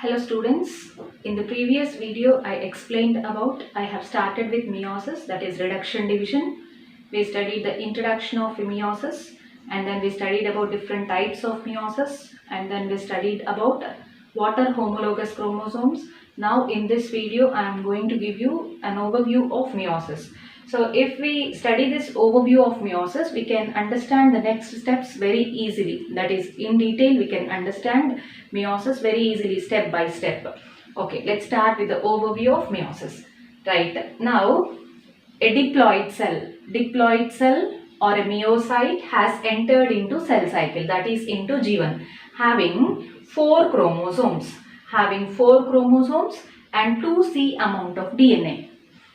Hello students, in the previous video I explained about I have started with meiosis, that is reduction division. We studied the introduction of meiosis and then we studied about different types of meiosis and then we studied about what are homologous chromosomes. Now in this video I am going to give you an overview of meiosis. So if we study this overview of meiosis, we can understand the next steps very easily. That is, in detail we can understand meiosis very easily step by step. Okay, let's start with the overview of meiosis. Right, now a diploid cell or a meiocyte has entered into cell cycle, that is into G1, having 4 chromosomes and 2C amount of DNA.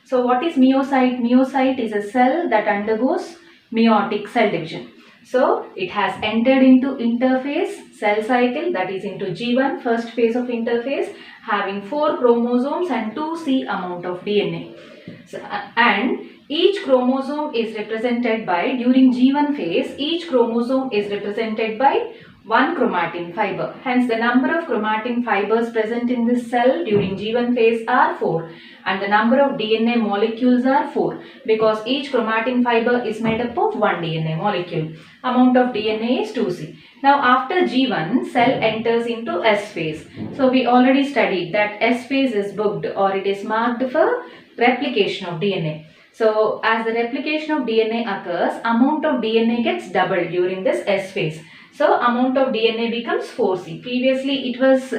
So what is meiocyte? Meiocyte is a cell that undergoes meiotic cell division. So it has entered into interphase cell cycle, that is into G1, first phase of interphase, having 4 chromosomes and 2C amount of DNA. So, and each chromosome is represented by, during G1 phase, each chromosome is represented by 1 chromatin fiber. Hence the number of chromatin fibers present in this cell during G1 phase are 4 and the number of DNA molecules are 4 because each chromatin fiber is made up of 1 DNA molecule. Amount of DNA is 2C. Now after G1, cell enters into S phase. So we already studied that S phase is booked or it is marked for replication of DNA. So as the replication of DNA occurs, amount of DNA gets doubled during this S phase. So amount of DNA becomes 4C. Previously it was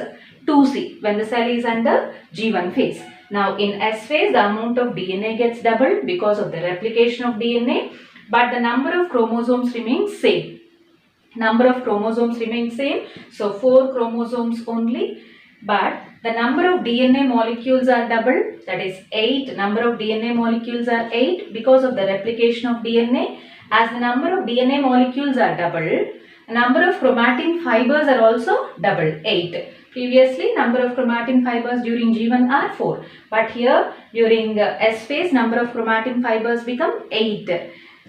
2C when the cell is under G1 phase. Now in S phase the amount of DNA gets doubled because of the replication of DNA, but the number of chromosomes remains same. So 4 chromosomes only, but the number of DNA molecules are doubled, that is 8. Number of DNA molecules are 8 because of the replication of DNA. As the number of DNA molecules are doubled, the number of chromatin fibers are also doubled, 8. Previously, number of chromatin fibers during G1 are 4. But here, during S phase, number of chromatin fibers become 8.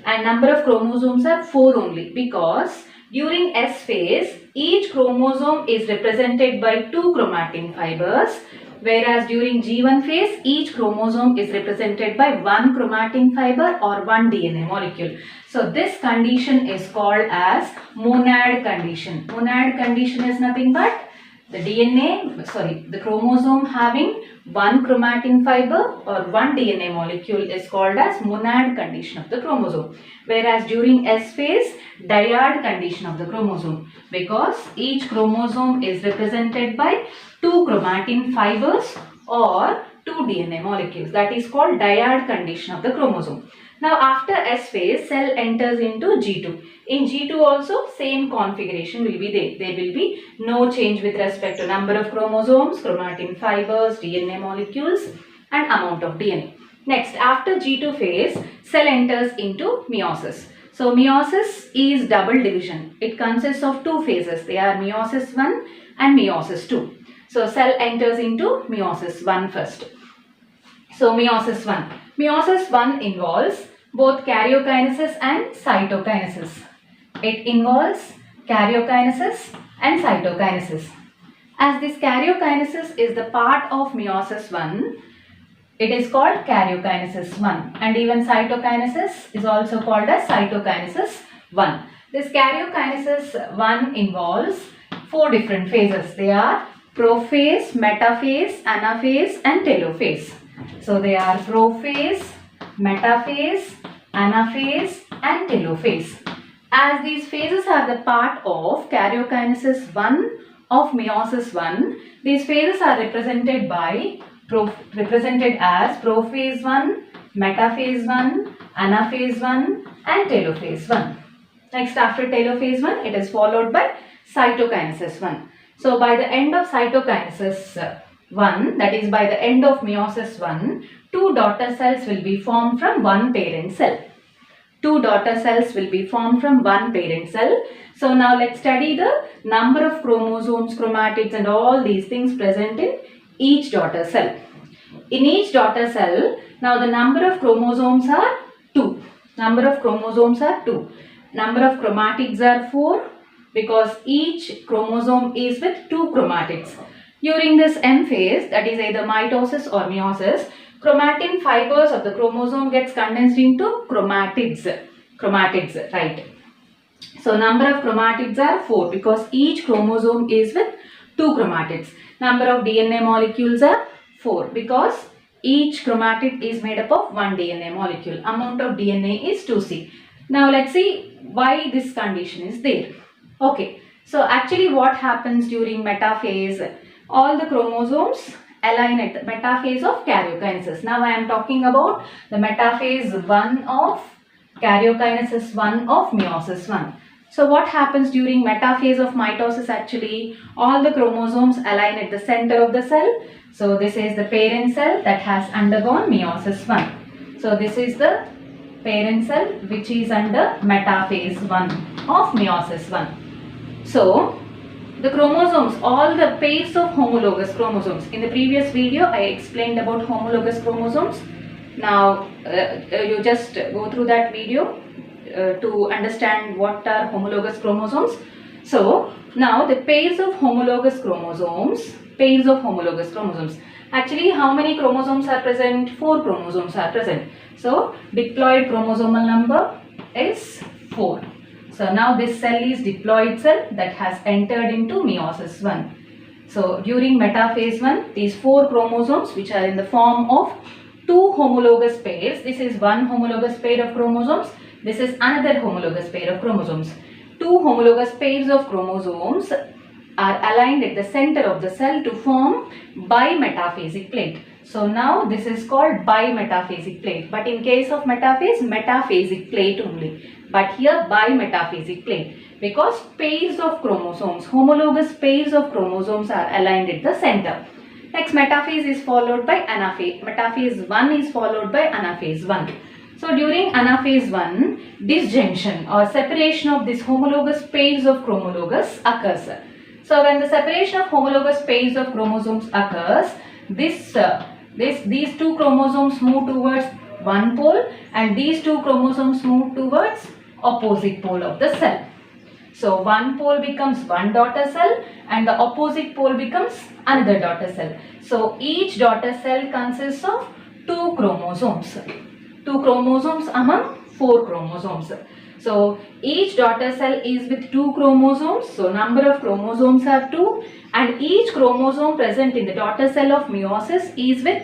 And number of chromosomes are 4 only because during S phase, each chromosome is represented by 2 chromatin fibers, whereas during G1 phase, each chromosome is represented by 1 chromatin fiber or 1 DNA molecule. So this condition is called as monad condition. Monad condition is nothing but the chromosome having 1 chromatin fiber or 1 DNA molecule is called as monad condition of the chromosome. Whereas during S phase, dyad condition of the chromosome because each chromosome is represented by 2 chromatin fibers or 2 DNA molecules. That is called dyad condition of the chromosome. Now after S phase, cell enters into G2. In G2 also same configuration will be there. There will be no change with respect to number of chromosomes, chromatin fibers, DNA molecules and amount of DNA. Next, after G2 phase, cell enters into meiosis. So meiosis is double division. It consists of 2 phases. They are meiosis 1 and meiosis 2. So cell enters into meiosis 1 first. So meiosis 1. Meiosis 1 involves both karyokinesis and cytokinesis. It involves karyokinesis and cytokinesis. As this karyokinesis is the part of meiosis 1, it is called karyokinesis 1, and even cytokinesis is also called as cytokinesis 1. This karyokinesis 1 involves 4 different phases. They are prophase, metaphase, anaphase and telophase. So they are prophase, metaphase, anaphase and telophase. As these phases are the part of karyokinesis 1 of meiosis 1, these phases are represented as prophase 1, metaphase 1, anaphase 1 and telophase 1. Next, after telophase 1, it is followed by cytokinesis 1. So by the end of cytokinesis 1, that is by the end of meiosis 1, 2 daughter cells will be formed from one parent cell. 2 daughter cells will be formed from one parent cell. So now let's study the number of chromosomes, chromatids and all these things present in each daughter cell. In each daughter cell, now the number of chromosomes are 2. Number of chromatids are 4 because each chromosome is with 2 chromatids. During this M phase, that is either mitosis or meiosis, chromatin fibers of the chromosome gets condensed into chromatids. Chromatids, right? So number of chromatids are 4 because each chromosome is with 2 chromatids. Number of DNA molecules are 4 because each chromatid is made up of 1 DNA molecule. Amount of DNA is 2C. Now let's see why this condition is there. Okay, so actually what happens during metaphase? All the chromosomes align at the metaphase of karyokinesis. Now I am talking about the metaphase 1 of karyokinesis 1 of meiosis 1. So what happens during metaphase of mitosis? Actually, all the chromosomes align at the center of the cell. So this is the parent cell that has undergone meiosis 1. So this is the parent cell which is under metaphase 1 of meiosis 1. So the chromosomes, all the pairs of homologous chromosomes. In the previous video, I explained about homologous chromosomes. Now, you just go through that video to understand what are homologous chromosomes. So, now the pairs of homologous chromosomes, Actually, how many chromosomes are present? 4 chromosomes are present. So, diploid chromosomal number is 4. So, now this cell is diploid cell that has entered into meiosis 1. So, during metaphase 1, these 4 chromosomes which are in the form of 2 homologous pairs. This is one homologous pair of chromosomes. This is another homologous pair of chromosomes. 2 homologous pairs of chromosomes are aligned at the center of the cell to form bimetaphasic plate. So now this is called bimetaphasic plate. But in case of metaphase, metaphasic plate only. But here bimetaphasic plate. Because pairs of chromosomes, homologous pairs of chromosomes are aligned at the center. Next, metaphase is followed by anaphase. Metaphase 1 is followed by anaphase 1. So during anaphase 1, disjunction or separation of these homologous pairs of chromosomes occurs. So when the separation of homologous pairs of chromosomes occurs, these 2 chromosomes move towards one pole and these 2 chromosomes move towards opposite pole of the cell. So one pole becomes one daughter cell and the opposite pole becomes another daughter cell. So each daughter cell consists of 2 chromosomes. 2 chromosomes among 4 chromosomes. So each daughter cell is with 2 chromosomes. So number of chromosomes are 2 and each chromosome present in the daughter cell of meiosis is with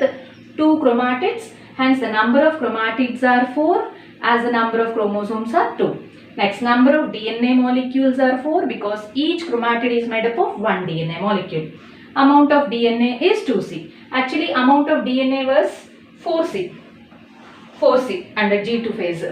2 chromatids. Hence the number of chromatids are 4 as the number of chromosomes are 2. Next, number of DNA molecules are 4 because each chromatid is made up of 1 DNA molecule. Amount of DNA is 2C. Actually, amount of DNA was 4C. 4C under G2 phase.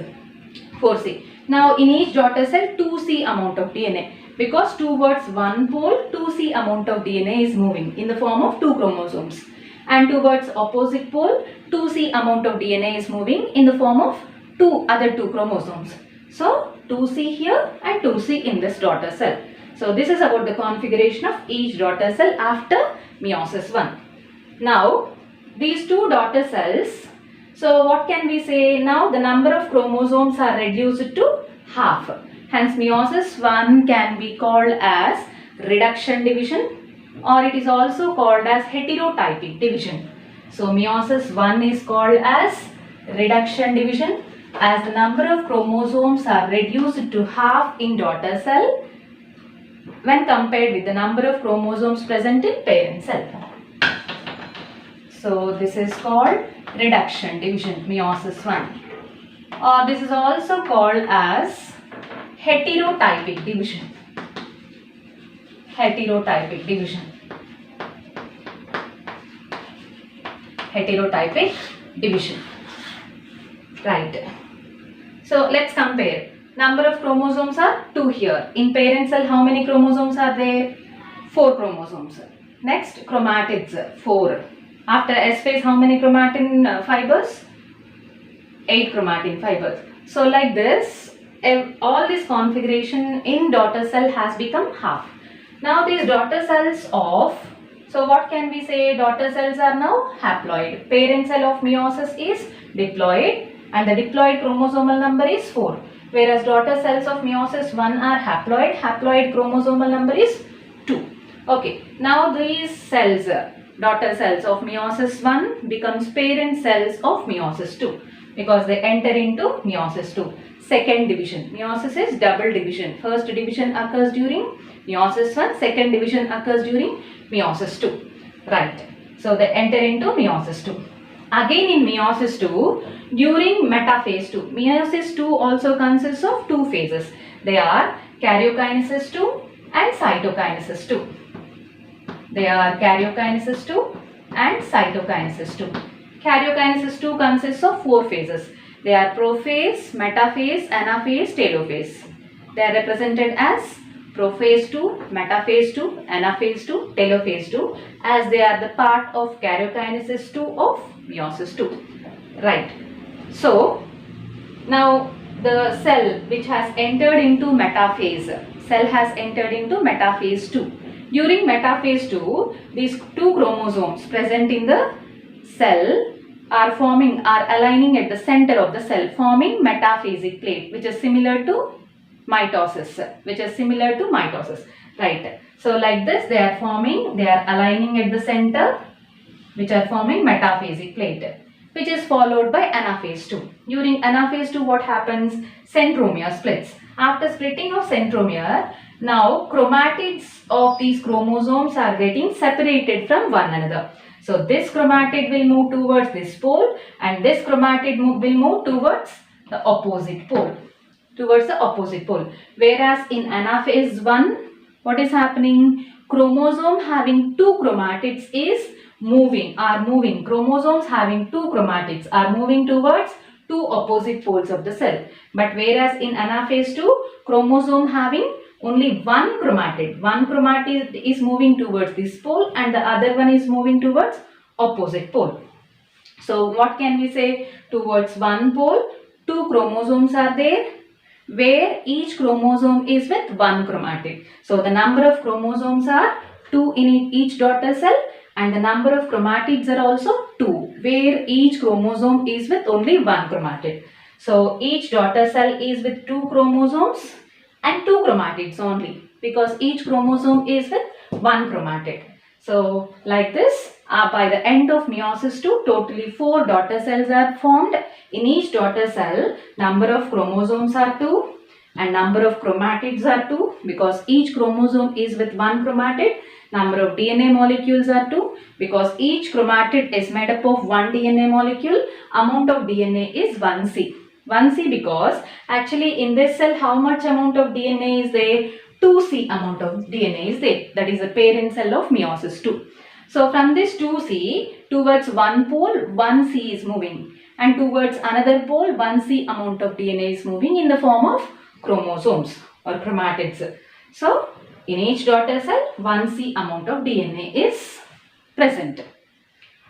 4C. Now, in each daughter cell, 2C amount of DNA. Because towards one pole, 2C amount of DNA is moving in the form of 2 chromosomes. And towards opposite pole, 2C amount of DNA is moving in the form of 2 chromosomes. So, 2C here and 2C in this daughter cell. So, this is about the configuration of each daughter cell after meiosis 1. Now, these 2 daughter cells, so what can we say? Now, the number of chromosomes are reduced to half. Hence, meiosis 1 can be called as reduction division or it is also called as heterotypic division. So, meiosis 1 is called as reduction division as the number of chromosomes are reduced to half in daughter cell when compared with the number of chromosomes present in parent cell. So this is called reduction division, meiosis 1. Or this is also called as heterotypic division. Heterotypic division. Heterotypic division. Right. So let's compare. Number of chromosomes are 2 here. In parent cell, how many chromosomes are there? 4 chromosomes. Next, chromatids, 4. After S phase, how many chromatin fibers? 8 chromatin fibers. So like this, all this configuration in daughter cell has become half. Now these daughter cells of, so what can we say? Daughter cells are now haploid. Parent cell of meiosis is diploid and the diploid chromosomal number is 4. Whereas daughter cells of meiosis 1 are haploid. Haploid chromosomal number is 2. Okay, now these cells, daughter cells of meiosis 1 becomes parent cells of meiosis 2 because they enter into meiosis 2. Second division. Meiosis is double division. First division occurs during meiosis 1, second division occurs during meiosis 2. Right. So they enter into meiosis 2. Again in meiosis 2, during metaphase 2, meiosis 2 also consists of two phases. They are karyokinesis 2 and cytokinesis 2. They are karyokinesis 2 and cytokinesis 2. Karyokinesis 2 consists of four phases. They are prophase, metaphase, anaphase, telophase. They are represented as prophase 2, metaphase 2, anaphase 2, telophase 2 as they are the part of karyokinesis 2 of meiosis 2. Right. So, now the cell which has entered into metaphase, cell has entered into metaphase 2. During metaphase 2, these two chromosomes present in the cell are aligning at the center of the cell, forming metaphasic plate, which is similar to mitosis, right? So like this they are aligning at the center, which are forming metaphasic plate, which is followed by anaphase 2. During anaphase 2, what happens? Centromere splits. After splitting of centromere, now chromatids of these chromosomes are getting separated from one another. So this chromatid will move towards this pole and this chromatid will move towards the opposite pole. Whereas in anaphase 1, what is happening? Chromosome having two chromatids is moving. Chromosomes having two chromatids are moving towards two opposite poles of the cell. But whereas in anaphase 2, chromosome having only one chromatid is moving towards this pole and the other one is moving towards opposite pole. So what can we say? Towards one pole, two chromosomes are there, where each chromosome is with one chromatid. So the number of chromosomes are 2 in each daughter cell and the number of chromatids are also 2, where each chromosome is with only one chromatid. So each daughter cell is with two chromosomes and two chromatids only, because each chromosome is with one chromatid. So like this, by the end of meiosis 2, totally 4 daughter cells are formed. In each daughter cell, number of chromosomes are 2 and number of chromatids are 2, because each chromosome is with one chromatid. Number of DNA molecules are 2, because each chromatid is made up of one DNA molecule. Amount of DNA is 1C. 1C because actually in this cell how much amount of DNA is there? 2C amount of DNA is there. That is the parent cell of meiosis 2. So from this 2C, towards one pole 1C is moving and towards another pole 1C amount of DNA is moving in the form of chromosomes or chromatids. So in each daughter cell 1C amount of DNA is present.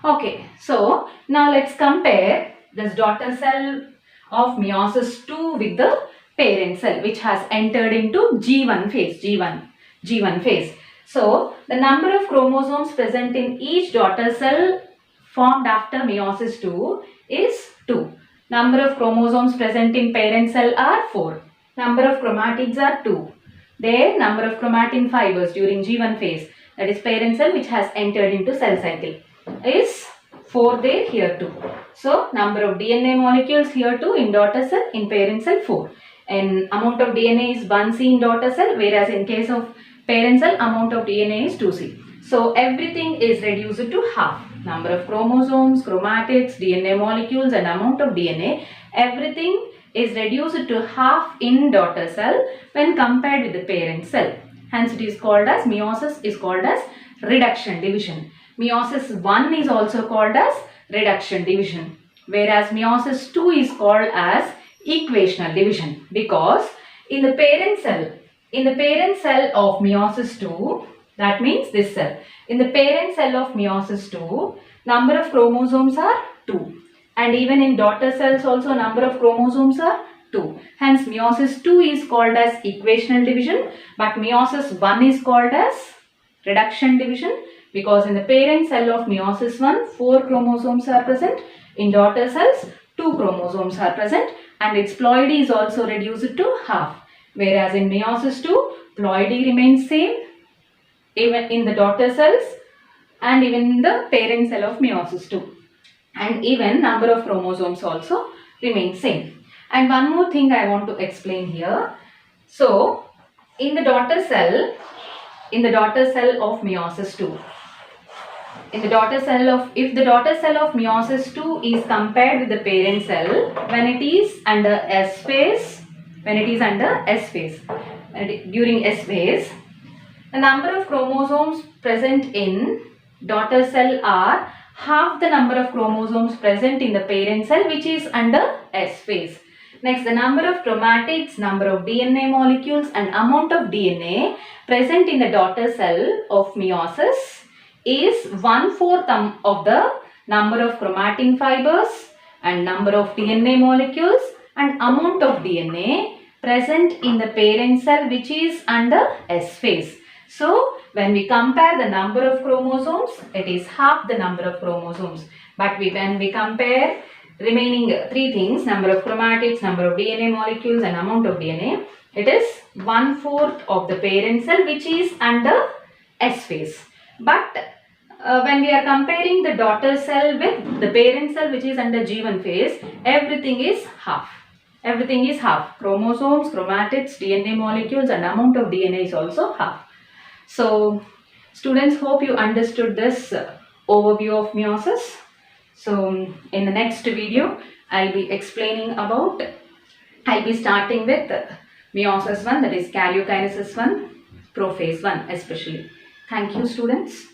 Okay, so now let's compare this daughter cell of meiosis 2 with the parent cell which has entered into G1 phase. So the number of chromosomes present in each daughter cell formed after meiosis 2 is 2. Number of chromosomes present in parent cell are 4. Number of chromatids are 2. Their number of chromatin fibers during G1 phase, that is parent cell which has entered into cell cycle, is 4 there here too. So number of DNA molecules here too in daughter cell, in parent cell 4. And amount of DNA is 1C in daughter cell, whereas in case of parent cell amount of DNA is 2C. So everything is reduced to half. Number of chromosomes, chromatids, DNA molecules and amount of DNA, everything is reduced to half in daughter cell when compared with the parent cell. Hence it is called as, meiosis is called as reduction division. Meiosis 1 is also called as reduction division, whereas meiosis 2 is called as equational division, because in the parent cell of meiosis 2, that means this cell, in the parent cell of meiosis 2, number of chromosomes are 2, and even in daughter cells also number of chromosomes are 2. Hence meiosis 2 is called as equational division, but meiosis 1 is called as reduction division, because in the parent cell of meiosis 1, 4 chromosomes are present. In daughter cells, 2 chromosomes are present and its ploidy is also reduced to half. Whereas in meiosis 2, ploidy remains same even in the daughter cells and even in the parent cell of meiosis II. And even number of chromosomes also remain same. And one more thing I want to explain here. So, in the daughter cell of meiosis II, if the daughter cell of meiosis II is compared with the parent cell when it is under S phase, during S phase, the number of chromosomes present in daughter cell are half the number of chromosomes present in the parent cell, which is under S phase. Next, the number of chromatids, number of DNA molecules and amount of DNA present in the daughter cell of meiosis is 1/4 of the number of chromatin fibers and number of DNA molecules and amount of DNA present in the parent cell, which is under S phase. So, when we compare the number of chromosomes, it is half the number of chromosomes. But when we compare remaining three things, number of chromatids, number of DNA molecules and amount of DNA, it is 1/4 of the parent cell, which is under S phase. But when we are comparing the daughter cell with the parent cell, which is under G1 phase, everything is half. Everything is half. Chromosomes, chromatids, DNA molecules and amount of DNA is also half. So, students, hope you understood this overview of meiosis. So, in the next video, I'll be starting with meiosis 1, that is karyokinesis 1, prophase 1 especially. Thank you, students.